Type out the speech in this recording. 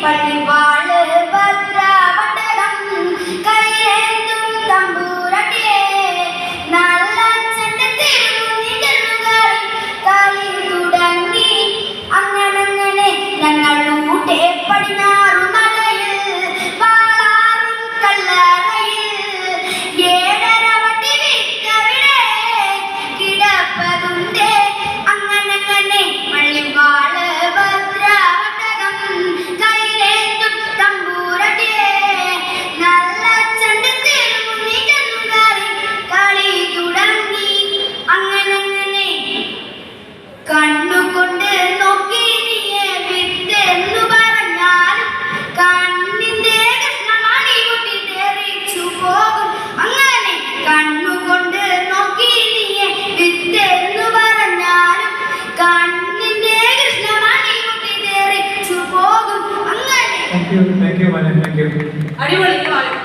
പള്ളിവാള് ഭദ്രാവട്ടകം കൈയേന്തും തമ്പൂരട്ടെ നല്ലച്ഛന്റെ തിരുമുന്നികളുകളിൽ കളി തുടങ്ങി. അങ്ങനെ ഞങ്ങൾ ഊട്ടെ പടിഞ്ഞാറു നടയിൽ വാളാറും കല്ലറയിൽ ഏഴര വട്ടി വിറ്റവിടെ കിടപ്പതുണ്ട്. അങ്ങനെ പള്ളിവാള് ഭദ്രാവട്ടകം കൈയേന്തും തമ്പൂരട്ടെ നല്ലച്ഛന്റെ തിരുമുന്നികളുകളിൽ കളി തുടങ്ങി. അങ്ങനെ കണ്ണുകൊണ്ട് നോക്കി നീയെ വിത്തെന്നു പറഞ്ഞാലും കണ്ണിന്റെ കൃഷ്ണമണി കുട്ടി തെറിച്ചു പോകും. അങ്ങനെ കണ്ണുകൊണ്ട് നോക്കി നീയെ വിത്തെന്നു പറഞ്ഞാലും കണ്ണിന്റെ കൃഷ്ണമണി കുട്ടി തെറിച്ചു പോകും. അങ്ങനെ അടിപൊളി.